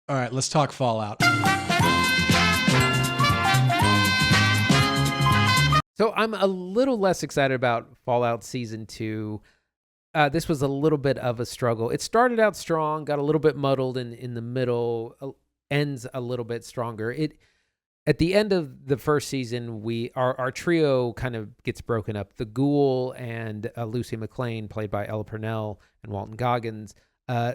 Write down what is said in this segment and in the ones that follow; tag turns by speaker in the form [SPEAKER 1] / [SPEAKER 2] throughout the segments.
[SPEAKER 1] All right, let's talk Fallout.
[SPEAKER 2] So I'm a little less excited about Fallout Season 2. This was a little bit of a struggle. It started out strong, got a little bit muddled in the middle, ends a little bit stronger. At the end of the first season, our trio kind of gets broken up. The Ghoul and Lucy McLean, played by Ella Purnell and Walton Goggins,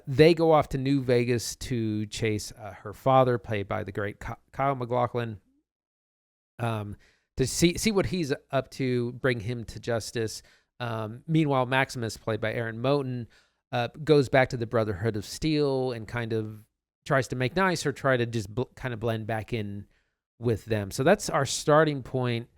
[SPEAKER 2] they go off to New Vegas to chase her father, played by the great Kyle MacLachlan, to see what he's up to, bring him to justice. Meanwhile, Maximus, played by Aaron Moten, goes back to the Brotherhood of Steel and kind of tries to make nice or try to just kind of blend back in with them. So that's our starting point.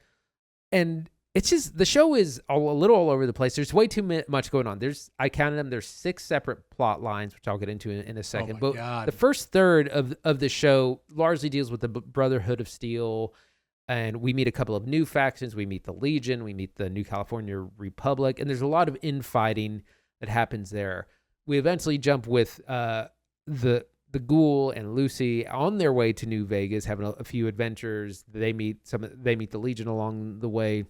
[SPEAKER 2] And it's just, the show is a little all over the place. There's way too much going on. I counted them. There's 6 separate plot lines, which I'll get into in a second.
[SPEAKER 1] Oh my God.
[SPEAKER 2] The first third of the show largely deals with the Brotherhood of Steel. And we meet a couple of new factions. We meet the Legion. We meet the New California Republic. And there's a lot of infighting that happens there. We eventually jump with the Ghoul and Lucy on their way to New Vegas, having a few adventures. They meet the Legion along the way,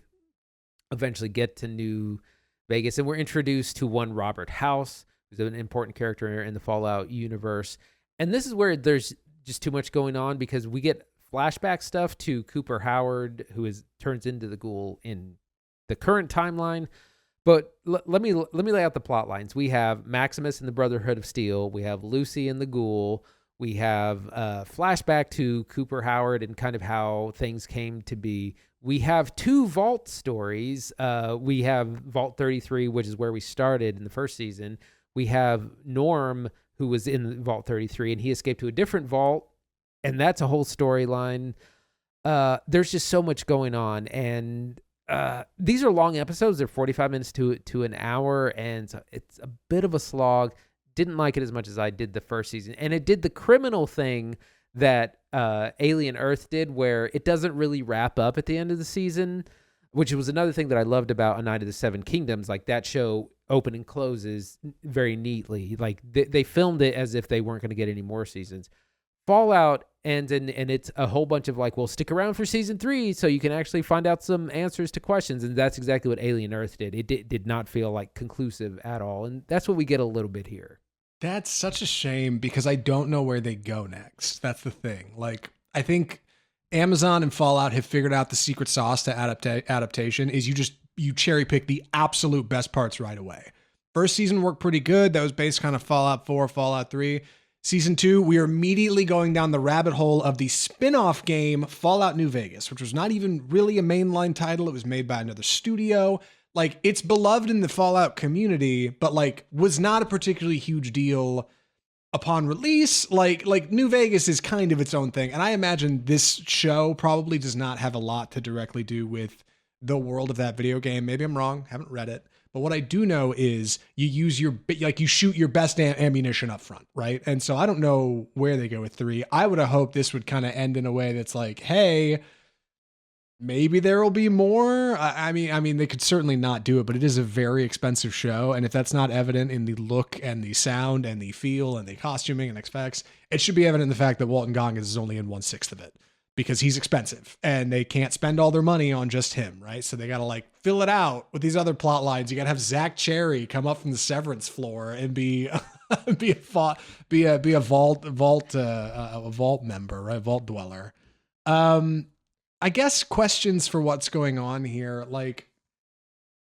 [SPEAKER 2] eventually get to New Vegas. And we're introduced to one Robert House, who's an important character in the Fallout universe. And this is where there's just too much going on, because we get flashback stuff to Cooper Howard, who turns into the Ghoul in the current timeline. But let me lay out the plot lines. We have Maximus and the Brotherhood of Steel. We have Lucy and the Ghoul. We have flashback to Cooper Howard and kind of how things came to be. We have 2 Vault stories. We have Vault 33, which is where we started in the first season. We have Norm, who was in Vault 33, and he escaped to a different vault. And that's a whole storyline. There's just so much going on. And these are long episodes. They're 45 minutes to an hour. And so it's a bit of a slog. Didn't like it as much as I did the first season. And it did the criminal thing that Alien Earth did, where it doesn't really wrap up at the end of the season, which was another thing that I loved about A Night of the Seven Kingdoms. Like, that show open and closes very neatly. Like, they filmed it as if they weren't going to get any more seasons. Fallout ends, and it's a whole bunch of like, well, stick around for season 3 so you can actually find out some answers to questions. And that's exactly what Alien Earth did. It did not feel like conclusive at all. And that's what we get a little bit here.
[SPEAKER 1] That's such a shame, because I don't know where they go next. That's the thing. Like, I think Amazon and Fallout have figured out the secret sauce to adaptation is you cherry pick the absolute best parts right away. First season worked pretty good. That was based kind of Fallout 4, Fallout 3. Season 2, we are immediately going down the rabbit hole of the spin-off game Fallout New Vegas, which was not even really a mainline title. It was made by another studio. Like, it's beloved in the Fallout community, but like was not a particularly huge deal upon release. Like New Vegas is kind of its own thing. And I imagine this show probably does not have a lot to directly do with the world of that video game. Maybe I'm wrong. Haven't read it. But what I do know is you shoot your best ammunition up front, right? And so I don't know where they go with 3. I would have hoped this would kind of end in a way that's like, hey, maybe there will be more. I mean, they could certainly not do it, but it is a very expensive show. And if that's not evident in the look and the sound and the feel and the costuming and effects, it should be evident in the fact that Walton Goggins is only in 1/6 of it, because he's expensive and they can't spend all their money on just him, right? So they got to like fill it out with these other plot lines. You got to have Zach Cherry come up from the Severance floor and be a vault member, right? Vault dweller. I guess questions for what's going on here. Like,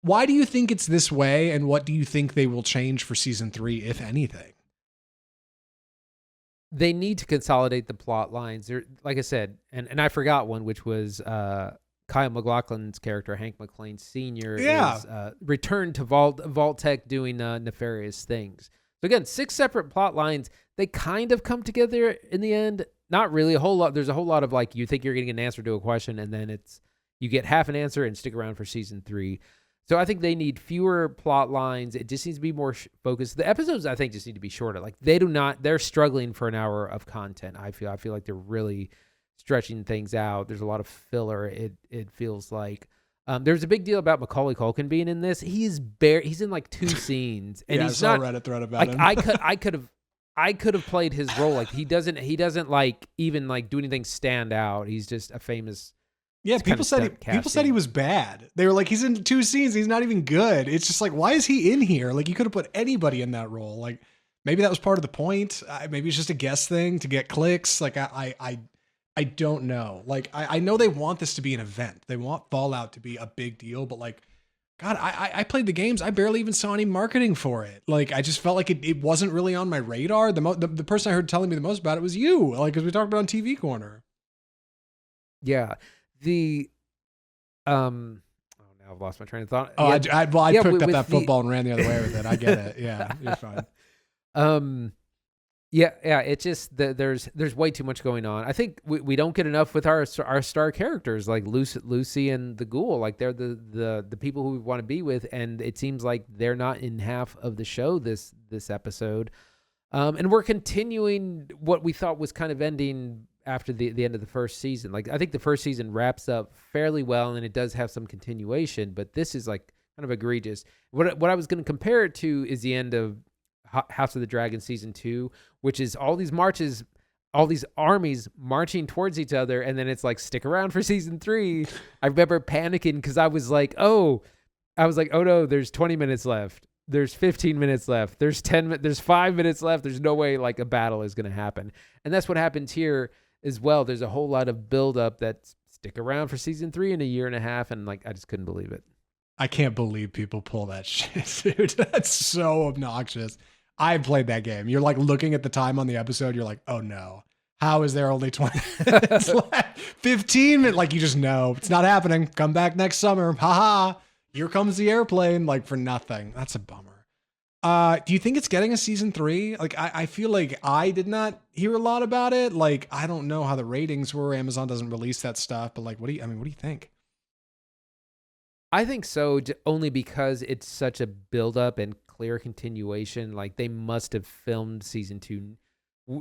[SPEAKER 1] why do you think it's this way? And what do you think they will change for season 3, if anything?
[SPEAKER 2] They need to consolidate the plot lines. Like I said, and I forgot one, which was Kyle MacLachlan's character, Hank McClain Sr., is returned to Vault-Tec doing nefarious things. So again, 6 separate plot lines. They kind of come together in the end. Not really a whole lot. There's a whole lot of like, you think you're getting an answer to a question, and then you get half an answer and stick around for season 3. So I think they need fewer plot lines. It just needs to be more focused. The episodes, I think, just need to be shorter. Like, they're struggling for an hour of content. I feel like they're really stretching things out. There's a lot of filler. It feels like there's a big deal about Macaulay Culkin being in this. He's in like 2 scenes, and
[SPEAKER 1] yeah,
[SPEAKER 2] he's
[SPEAKER 1] I saw
[SPEAKER 2] not
[SPEAKER 1] a Reddit thread about him.
[SPEAKER 2] I could have I could have played his role. Like he doesn't like even like do anything stand out. He's just a famous.
[SPEAKER 1] Yeah,
[SPEAKER 2] It's kind
[SPEAKER 1] people
[SPEAKER 2] of
[SPEAKER 1] said
[SPEAKER 2] stunt
[SPEAKER 1] people said he
[SPEAKER 2] casting.
[SPEAKER 1] was bad. They were like, he's in 2 scenes, he's not even good. It's just like, why is he in here? Like, you could have put anybody in that role. Like, maybe that was part of the point. Maybe it's just a guest thing to get clicks. Like, I don't know. Like, I know they want this to be an event. They want Fallout to be a big deal, but like, God, I played the games. I barely even saw any marketing for it. Like, I just felt like it wasn't really on my radar. The person I heard telling me the most about it was you. Like, because we talked about on TV Corner.
[SPEAKER 2] Yeah. The oh, now I've lost my train of thought.
[SPEAKER 1] Oh,
[SPEAKER 2] Yeah,
[SPEAKER 1] I
[SPEAKER 2] yeah,
[SPEAKER 1] picked up
[SPEAKER 2] with
[SPEAKER 1] that
[SPEAKER 2] the
[SPEAKER 1] football and ran the other way with it. I get it. Yeah, you're fine.
[SPEAKER 2] Yeah. It's just that there's way too much going on. I think we don't get enough with our star characters like Lucy and the Ghoul. Like they're the people who we want to be with, and it seems like they're not in half of the show this episode. And we're continuing what we thought was kind of ending after the end of the first season. Like I think the first season wraps up fairly well, and it does have some continuation, but this is like kind of egregious. What I was going to compare it to is the end of House of the Dragon season 2, which is all these marches, all these armies marching towards each other, and then it's like stick around for season 3. I remember panicking because I was like, oh no, there's 20 minutes left. There's 15 minutes left. There's 5 minutes left. There's no way like a battle is going to happen. And that's what happens here as well. There's a whole lot of buildup that stick around for season 3 in a year and a half. And like, I just couldn't believe it.
[SPEAKER 1] I can't believe people pull that shit, dude. That's so obnoxious. I played that game. You're like looking at the time on the episode. You're like, oh no. How is there only 20 minutes left? 15 minutes. Like you just know it's not happening. Come back next summer. Haha. Here comes the airplane. Like for nothing. That's a bummer. Do you think it's getting a season 3? Like I feel like I did not hear a lot about it. Like I don't know how the ratings were. Amazon doesn't release that stuff. But like, what do you think?
[SPEAKER 2] I think so, only because it's such a buildup and clear continuation. Like they must have filmed season 2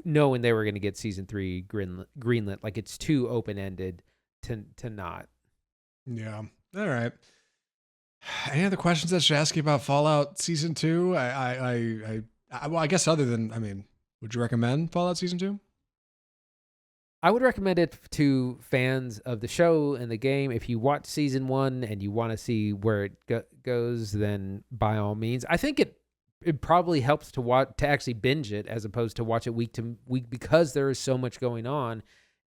[SPEAKER 2] knowing they were going to get season 3 greenlit. Like it's too open ended to not.
[SPEAKER 1] Yeah. All right. Any other questions I should ask you about Fallout Season 2? Well, I guess other than, I mean, would you recommend Fallout Season 2?
[SPEAKER 2] I would recommend it to fans of the show and the game. If you watch season 1 and you want to see where it goes, then by all means. I think it probably helps to actually binge it as opposed to watch it week to week because there is so much going on.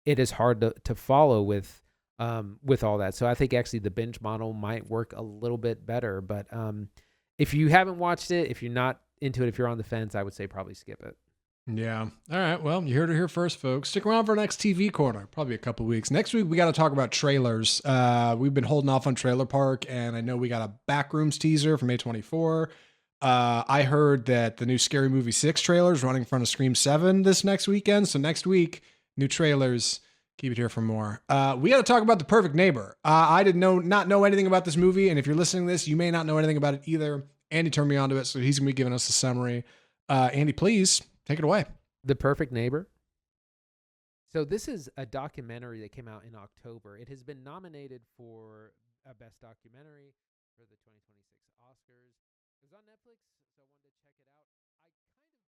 [SPEAKER 2] It is hard to follow with all that. So I think actually the binge model might work a little bit better. But if you haven't watched it, if you're not into it, if you're on the fence, I would say probably skip it.
[SPEAKER 1] Yeah. All right. Well, you heard it here first, folks. Stick around for our next TV corner, probably a couple weeks. Next week, we got to talk about trailers. We've been holding off on Trailer Park, and I know we got a Backrooms teaser from A24. I heard that the new Scary Movie 6 trailer is running in front of Scream 7 this next weekend. So next week, new trailers. Keep it here for more. We got to talk about The Perfect Neighbor. I did not know anything about this movie, and if you're listening to this, you may not know anything about it either. Andy turned me onto it, so he's going to be giving us a summary. Andy, please take it away.
[SPEAKER 2] The Perfect Neighbor. So this is a documentary that came out in October. It has been nominated for a Best Documentary for the 2026 Oscars. It was on Netflix, so I wanted to check it out. I kind of